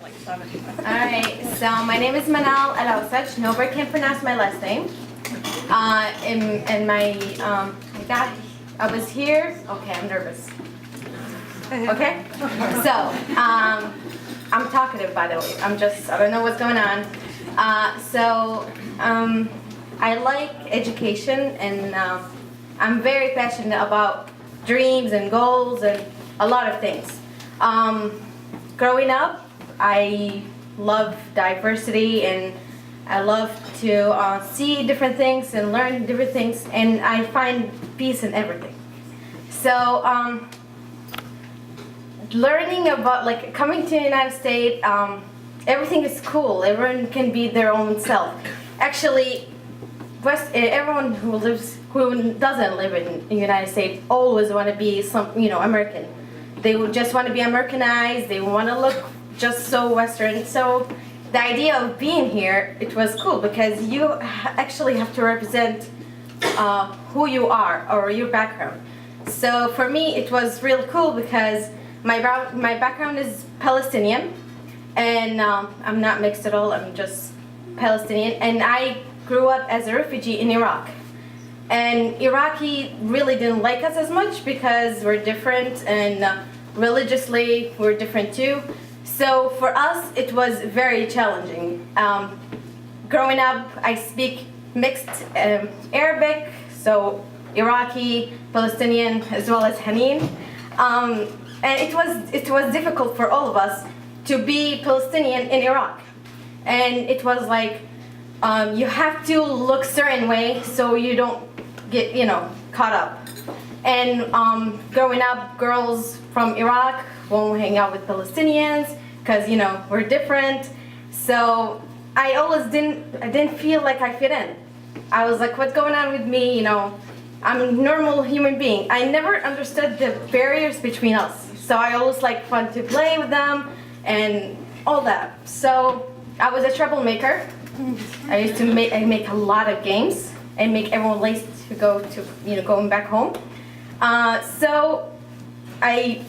like 7. Alright, so my name is Manal Alausach. Nobody can pronounce my last name. And I was here. Okay, I'm nervous. Okay? So, I'm talkative, by the way. I don't know what's going on. I like education, and I'm very passionate about dreams and goals and a lot of things. Growing up, I love diversity, and I love to see different things and learn different things, and I find peace in everything. So, learning about, like, coming to the United States, everything is cool. Everyone can be their own self. Actually, everyone who doesn't live in the United States always want to be American. They would just want to be Americanized. They want to look just so Western. So the idea of being here, it was cool because you actually have to represent who you are or your background. So for me, it was real cool because my background is Palestinian, and I'm not mixed at all. I'm just Palestinian, and I grew up as a refugee in Iraq. And Iraqi really didn't like us as much because we're different, and religiously we're different too. So for us, it was very challenging. Growing up, I speak mixed Arabic, so Iraqi, Palestinian, as well as Hanin. And it was difficult for all of us to be Palestinian in Iraq. And it was like, you have to look certain way so you don't get, caught up. And growing up, girls from Iraq won't hang out with Palestinians because, we're different. So I always didn't feel like I fit in. I was like, what's going on with me? I'm a normal human being. I never understood the barriers between us. So I always wanted to play with them and all that. So I was a troublemaker. I used to make a lot of games and make everyone late to go to going back home. So I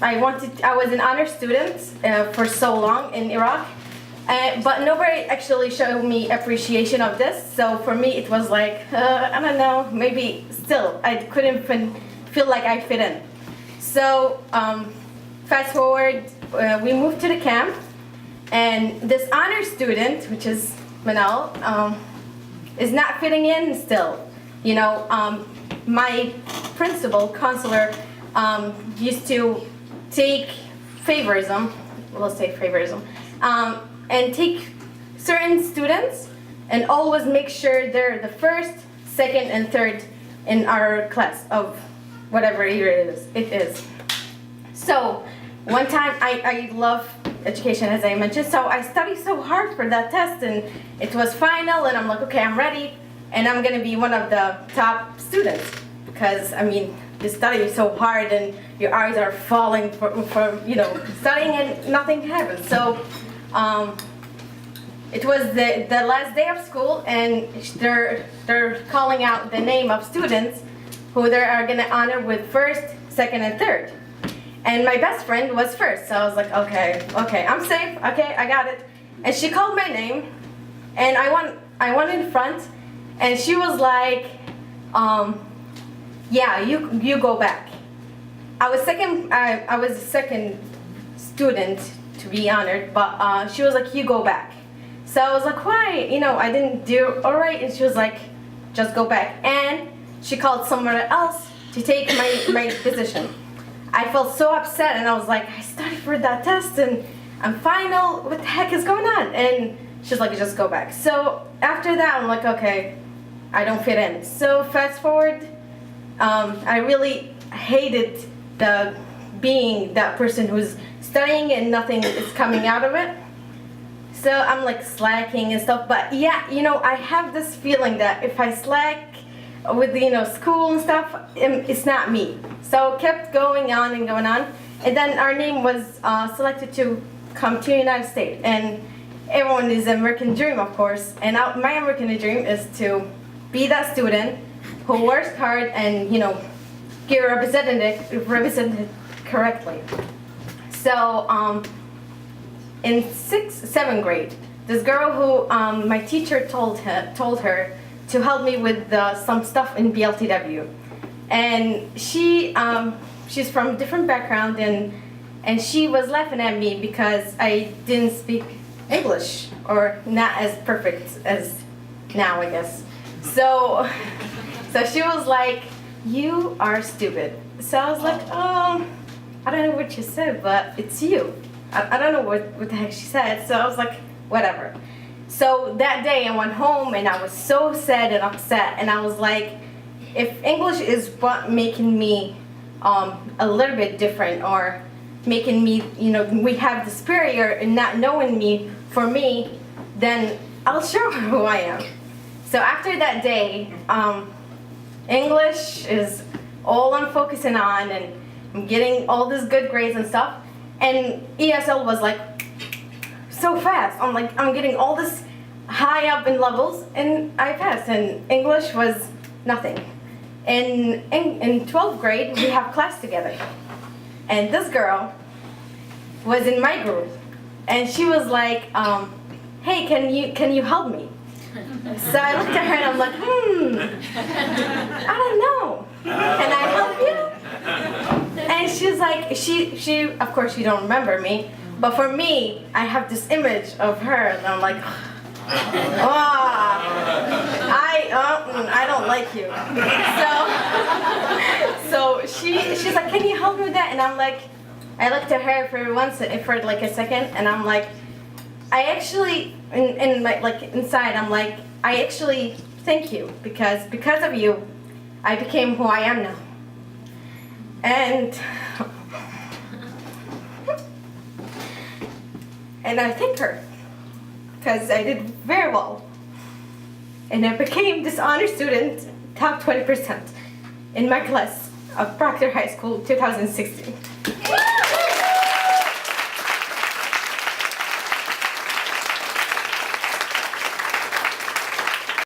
was an honor student for so long in Iraq, but nobody actually showed me appreciation of this. So for me, it was like I don't know, maybe still I couldn't feel like I fit in. So fast forward, we moved to the camp, and this honor student, which is Manal, is not fitting in still. My principal, counselor, used to take favorism, and take certain students and always make sure they're the first, second, and third in our class of whatever year it is. So one time, I love education, as I mentioned, so I studied so hard for that test, and it was final, and I'm like, okay, I'm ready, and I'm gonna be one of the top students, because you study so hard, and your eyes are falling from studying, and nothing happens. So it was the last day of school, and they're calling out the name of students who they are gonna honor with first, second, and third. And my best friend was first, so I was like, okay, I'm safe, okay, I got it. And she called my name, and I went in front, and she was like, yeah, you go back. I was a second student to be honored, but she was like, you go back. So I was like, why? I didn't do all right, and she was like, just go back. And she called someone else to take my position. I felt so upset, and I was like, I studied for that test, and I'm final. What the heck is going on? And she's like, just go back. So after that, I'm like, okay, I don't fit in. So fast forward, I really hated being that person who's studying and nothing is coming out of it. So I'm like slacking and stuff. But yeah, I have this feeling that if I slack with school and stuff, it's not me. So kept going on and going on, and then our name was selected to come to the United States, and everyone is American dream, of course, and my American dream is to be that student who works hard and get represented correctly. So in seventh grade, this girl who my teacher told her to help me with some stuff in BLTW, and she's from a different background, and she was laughing at me because I didn't speak English, or not as perfect as now, I guess. So she was like, "You are stupid." So I was like, "Oh, I don't know what you said, but it's you." I don't know what the heck she said. So I was like, "Whatever." So that day I went home and I was so sad and upset, and I was like, if English is what making me a little bit different, or making me, we have the superior and not knowing me for me, then I'll show her who I am. So after that day, English is all I'm focusing on, and I'm getting all these good grades and stuff. And ESL was like so fast. I'm getting all this high up in levels, and I passed. And English was nothing. In 12th grade, we have class together, and this girl was in my group, and she was like, "Hey, can you help me?" So I looked at her and I'm like, I don't know. Can I help you? And she's like, she of course you don't remember me, but for me, I have this image of her, and I'm like, I don't like you. So she's like, "Can you help me with that?" And I'm like, I looked at her for like a second, and I'm like, I actually, in my, like, inside, I'm like, I actually thank you, because of you, I became who I am now. And I thank her, because I did very well. And I became this honor student, top 20% in my class of Proctor High School 2016.